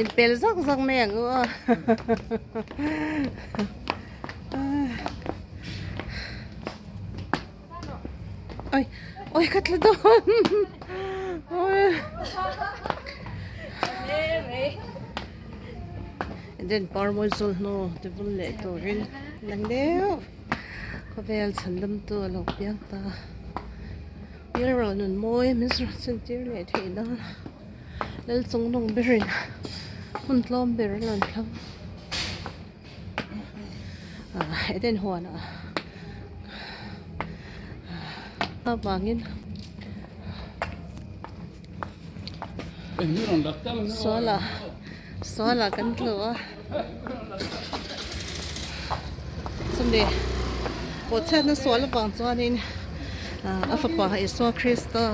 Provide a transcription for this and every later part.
in pel zak zak nè ngựa ôi ôi cắt lên đó ôi den par moi sol no te bul le to rin lang deu ko vel chandam tu lo piang ta yel ro nun moi min sra sen tir le the na lel chung nong berin hun tlom ber lan thlang eden huana ta bangin sola kan tlo sunde po chen na sola bang chuanin a fa pa e so krista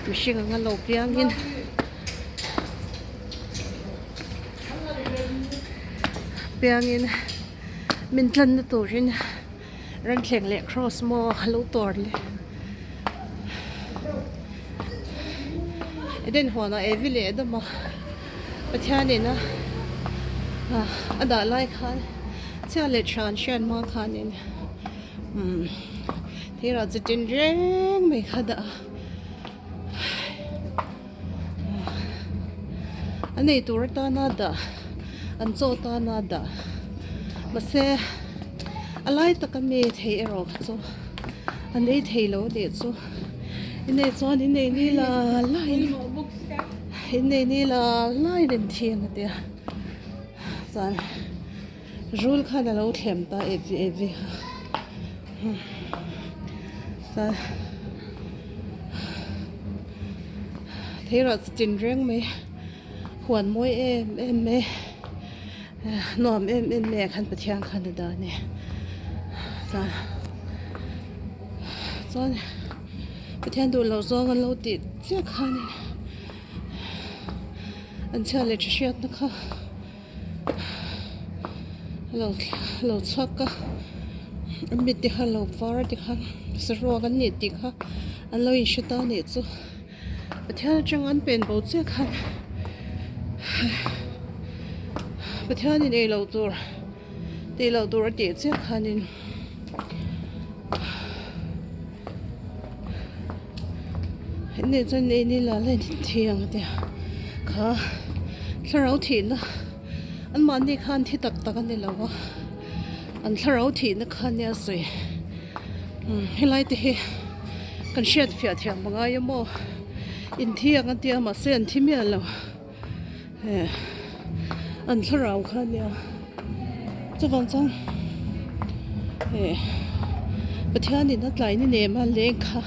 mishing nga lo piangin min tlan na turin ran thleng le cross mo lo tor le eden hona evile edama pathiani na ada lai khan cha le chan shan ma khanin thira chitin reng me khada ani tur ta na da an cho ta na da mase alai ta ka me thei ero chu an ei thei lo de chu ine chuan ine ni la lai ine ni la lai den thiang te chan rul khan lo thlem ta evi chan thera chin reng me huan moi em me nom em me khan pathiang khan da ne chan pathian du lo zong an lo ti che khan an cha le chiat na kha lo chaka an mit ti kha lo far ti kha sro gan ni ti kha an lo in shita ni chu pathian chang an pen bo che kha pathian ni nei lo tur ti che kha nin ne chân này ni là lên thiêng thế khá sao rau thịt nó anh mà đi khăn thì tắc tắc anh đi lâu anh sao rau thịt nó khăn nha rồi hay lại thì cần xét phiền thiêng bằng ai mà in thiêng anh tiêm mà xem thì miễn lâu anh sao rau khăn nha cho văn章bữa thiên thì nó lại như này mà lên khá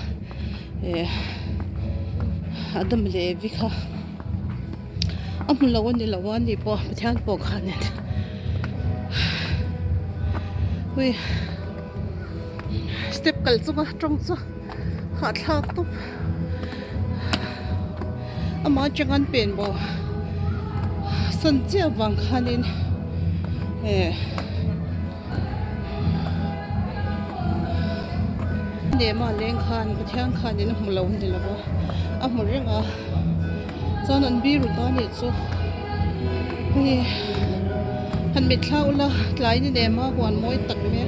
Adam Levi kha am lawan ni po pathian po khan wi step kal chu trong chu kha thak tu ama changan pen bo san che wang khanin ne ma leng khan pathian khan in hum lawan ni lawa a hmu renga chuan an biru ta ni chu han mit thlau la tlai ni ne ma huan moi tak me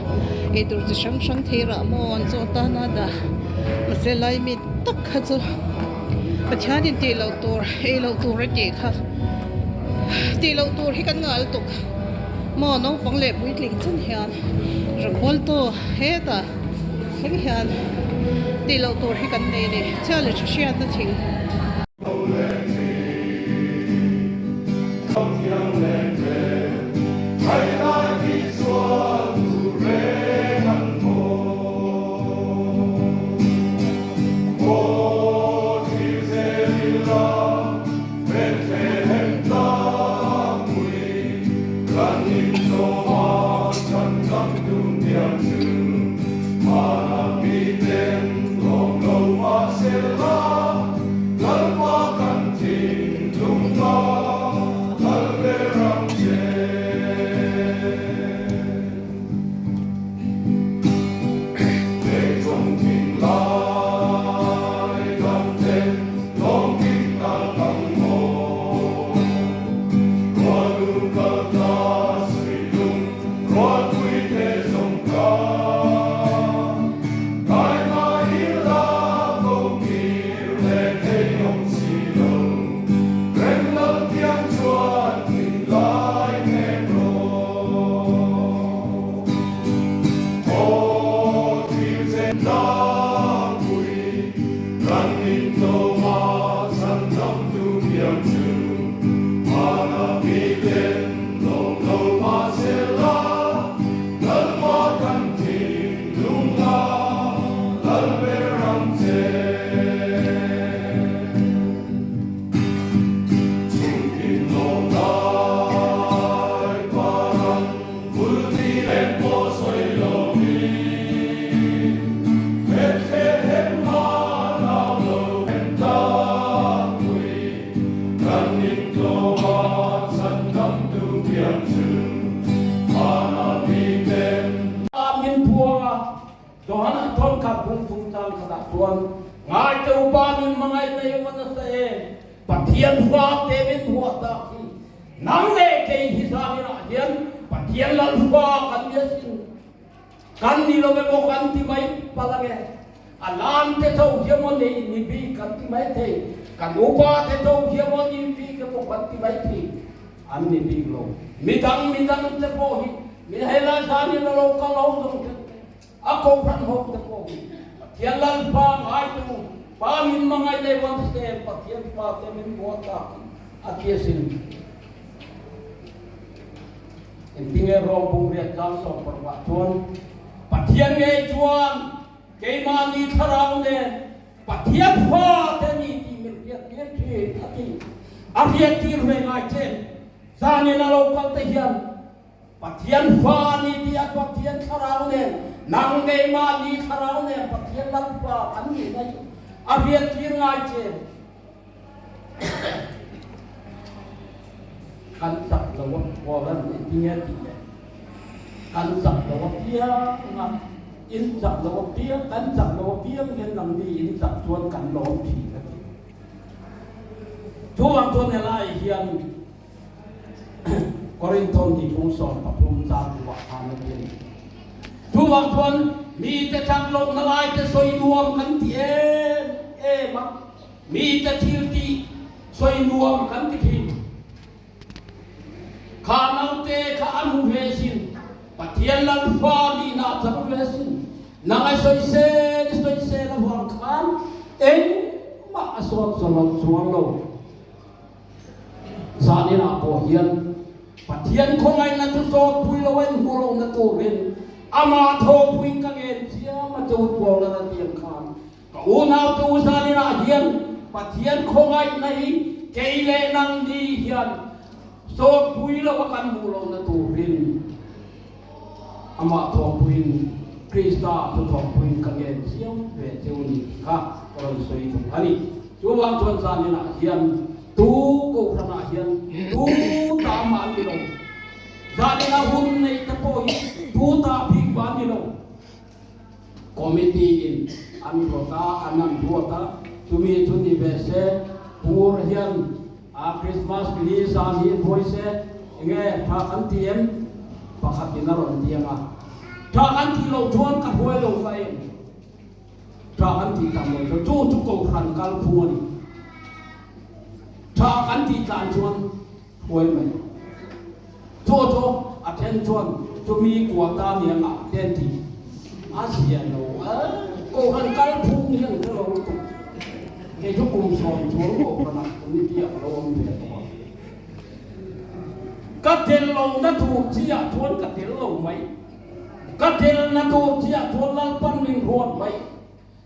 e tur chi sang sang thera mo an cho ta na da ma se lai mi tak kha chu pathian in ti lo tur e lo tur ti kha ti lo tur hi kan ngal tuk mo no pang le bui tling chen hian rangol to he ta heng hian ti lo tur hi kan nei ni cha le thia na thing tuan ngai te upamin mangai te mana se pathian hua te min hua ta ki nang le ke hi sa mi na hian pathian lal hua kan dia sin kan ni lo mo kan ti mai palage alam te thau hiam mon ni bi kan ti mai the kan upa te thau hiam mon ni bi ke mo kan ti mai thi an ni bi lo midang te po hi mi hela sa ni lo ka lo dong ako ran ho te po hi pathian lal pa ngai tu pa min mangai le wan se pathian pa te min bo ta atia sin intinge rong bung ria jam so parwa chuan pathian nge chuan ke ma ni tharau ne pathian pha te ni ti min ria ti thi ati avia ti re ngai chen zani na lo kal te hian pathian pha ni ti a pathian tharau ne nang nge ma ni tharau ne pathian lam pa an ni nai avia ti ngai chen kan sak lawa waran intinya tiga kan sak lawa dia ngam in sak lawa dia kan sak lawa dia ngen nang di in sak chuan kan lawa thi ka ti chuang chuan ne lai hian Korinton di pung son pa pung ta wa ha na bien chuang chuan mi te chak lo na lai te soi nuam kan ti e ma mi te thil ti soi nuam kan ti thi khanau te kha anu vesin pathian lal fa ni na chak vesin na ai soi se la wang khan en ma asot salot chuang lo zani na po hian pathian khongai na chu so pui lo wen hu lo na to ren ama tho pui ka ngen sia ma chu po la na tiam khan ka u nau tu zani na hian pathian khongai na hi keile nang di hian so pui lo kan mu lo na tu rin ama to pui krista to pui ka ngen sia ve cheu ni ka ron soi tu ani chu wang chuan san ni na hian tu ko na hian tu ta ma ni lo za ni na hun nei ta po hi tu ta phi ba ni lo committee in ami ko ta anam duata tu mi tu ni ve se pur hian a Christmas ni sa ni voice nge tha kan tiem pakhat din ron tianga tha kan ti lo chuan ka hoi lo vai tha kan ti tam lo chu chu ko khan kal phu ni tha kan ti tan chuan hoi mai cho a then chuan chu mi kwa ta ni nga ten ti a sia lo ko khan kal phu ni ang lo cái chỗ cùng sòn xuống bộ và nặng cũng đi tiệm lâu ông về to các tiền lâu nó thuộc chi à thốn các tiền lâu mấy các tiền nó thuộc chi à thốn lan pan mình ruột mấy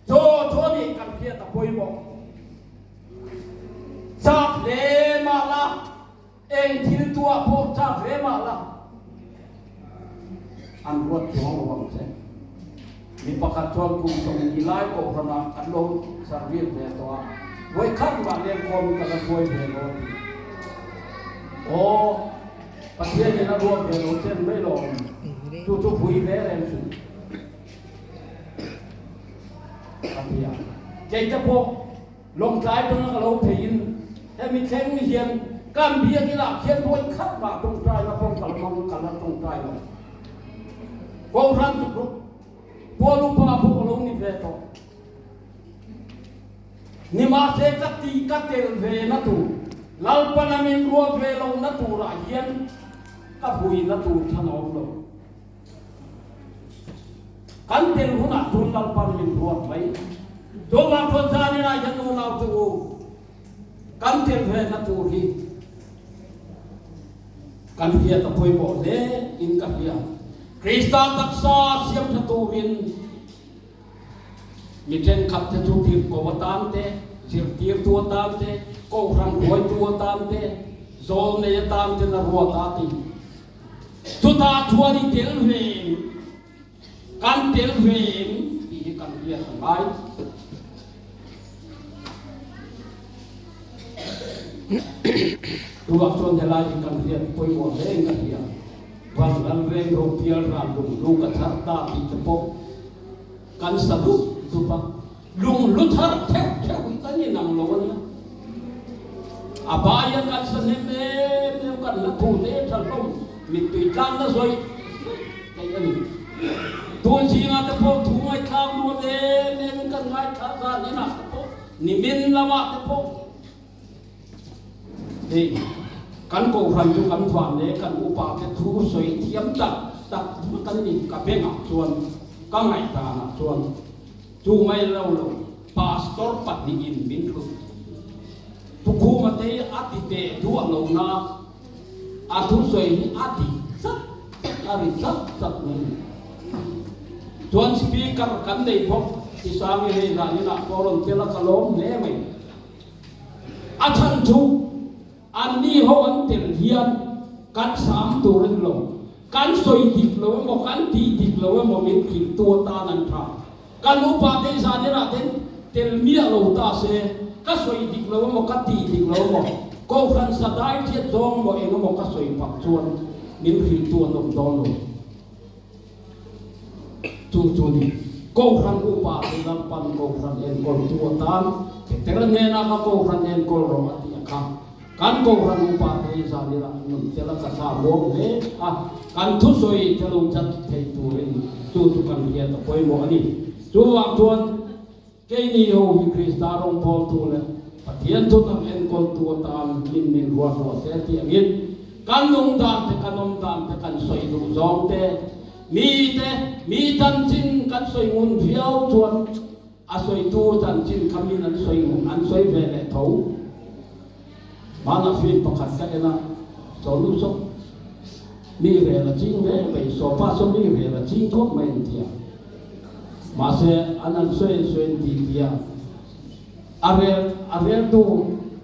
cho đi cần kia tập bồi bộ sát lệ mà là em thiếu tua bộ sát lệ mà là ăn ruột xuống bằng thế mi pakat chuan kum song ni lai ko rana kan lo service ve to voi khan ma len kom ka la voi ve lo o pathian ni na ro ve lo chen me lo tu phui ve len su atia ke ta po long tai to na lo thein he mi theng mi hian kam bia ki la khian voi khat ma tong trai na pong kal mong kal na tong trai lo ko ran tu polu pa po lo ni ve to ni ma se ka tel ve na tu lal pa na min ro ve lo na tu ra hian ka hui na tu thanom lo kan tel hu na tu lal pa min ro mai do ma ko za ni na yan no na tu kan tel ve na tu hi kan hia ta poi bo le in ka hia Krista taksa siam thatu win miten khap te chu tir ko watan te sir tir tu tam te ko ran hoi tu tam te zol ne tam te na ro ta ti tu ta thuani tel ve kan tel ve ti kan ria mai tu wa chon de lai kan ria poi mo le kan ria van dan ren ro pial ra lu ka thar ta ti te po kan sadu tu pa lung lu thar thek thek wi kan ni nang lo ni abaya kan san ne me kan la thu ne thal lom mi tui tlang na zoi kai ani tuan si nga te po thu ngai thang no ne kan ngai tha za ne na te po ni min lama te po ei kan ko han chu kan thwan ne kan upa te thu soi thiam tak tak kan ni ka pe ngak chuan ka ngai ta na chuan chu mai lo lo pastor pat ni in min thu tu khu ma te ati te thu lo na a thu soi ni ati sat ari sat sat ni chuan speaker kan nei phok ti sang he na ni na koron te la kalom ne mai a chan chu an ni ho an tel hian kan sam tu ren lo kan soi dik lo mo kan ti dik lo mo min khil tu ta nan tha kan upa te sa ni na ten tel mia lo ta se ka soi dik lo mo ka ti dik lo mo ko khan sa dai thiet zong mo eng mo ka soi pak chuan min khil tu nom don lo chu ni ko khan upa te lam pan ko khan en kol tu tan te ran ne na ka ko khan en kol ro ati ka kan ko khan upa te sa ni ra nun te la ka sa bo le kan thu soi te lo chat thei tu ren chu kan hian to poi mo ani chu wang chuan ke ni ho hi krista rong pol tu le pathian tu tam en kol tu tam min min ro ro se ti angin kan nong dan te kan nom dan te kan soi du zong te mi tan chin kan soi ngun phiao chuan a soi tu tan chin khamin an soi ngun an soi ve le tho mana fin pakhat ka ena so lu so mi re la ching ve be so pa so mi re la ching ko mai tia ma se anan soi ti tia are tu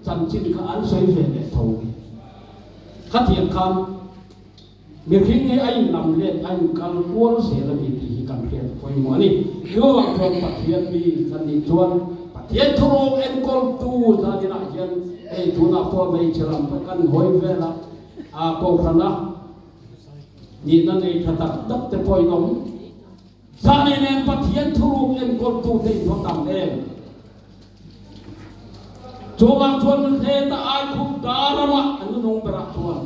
chan chin ka an soi ve le tho ka thiam kham mi khing ni ai nam le ai kal kual se la mi ti kan khian foi mo ni yo wa thon pathian mi kan ni chuan pathian thuro en kol tu za ni na hian ei tu na po mai chalam pa kan hoi ve la a ko khana ni na nei thatak tak te poi nom sa ne ne pathian thuro en kol tu te no tam em chuan chuan he ta ai khuk darama anu nong bra chuan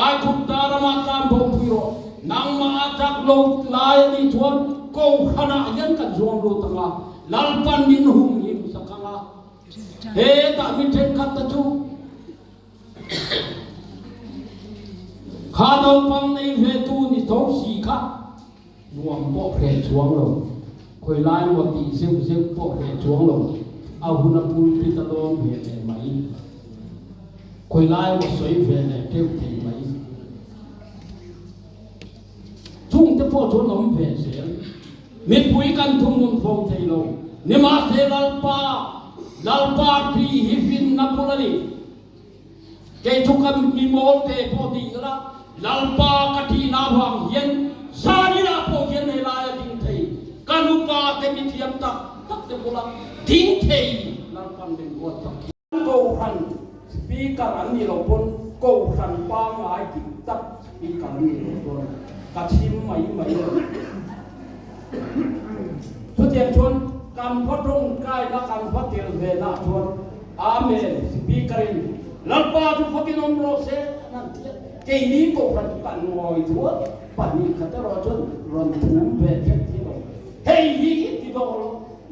ai khuk darama kam bo phiro nang ma atak lo lai ni chuan ko khana yan kan zong lo tanga lalpan min hum him sakanga he ta mi then khat ta chu kha do pang nei ve tu ni tho si kha nuam bo phe chuang lo khoi lai mo ti seu bo phe chuang lo au huna pul pi ta long ve le mai khoi lai mo soi ve le teu ti mai chung te po chu nom ve se mi pui kan thung mun phau thei lo ni ma se lalpa ti hi fin na pulani ke chu kan mi mol te po di la lalpa ka ti na wang yen sa ni na po yen ne la ya ding thei kanu pa te mi thiam tak te pula ding thei lalpan den go tak ko han speaker an ni lo pon ko han pa ngai ti tak speaker ni lo pon ka chim mai tu tiang chuan kam phot rong kai la kam phot tel ve na chuan amen speakerin lalpa tu phakin om ro se nan tia ke ni ko pan ngoi thua pan ni khata ro chuan ron thum ve thek ti lo hei hi ti lo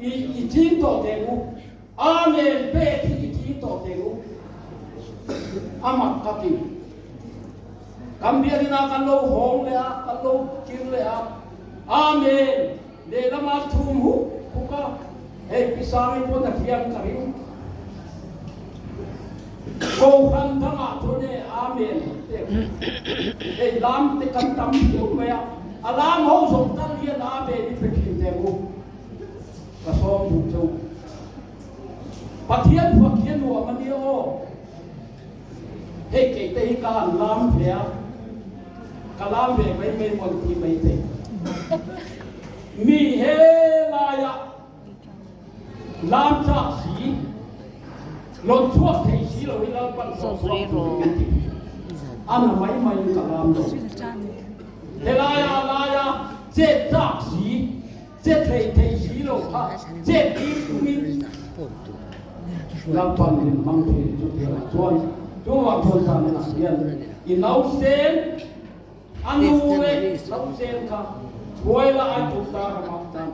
i tin to te mu amen pe ti tin to te mu amat ka ti Kambia na kan lo hong le a kan lo kin le a amen le la ma thum hu ka hey pisang po na thiam karim ko khan thanga thone amen hey lam te kan tam hu me alam ho song tal hian amen ni pekin te mu ka som bu chu pathian phakhian wa mani o hey ke te ka lam phia kalam ve mai mai mon ti mai te mi he la ya lam cha si lon chuak thei si lo wi lam pan so ro ana mai kalam do he la ya che cha si che thei si chiều ha chết đi tụi mình làm toàn mình mang thế cho tiền chuan cho vào thôn sản là tiền in nấu sen ăn uống nấu sen cả quay lại chúng ta làm tan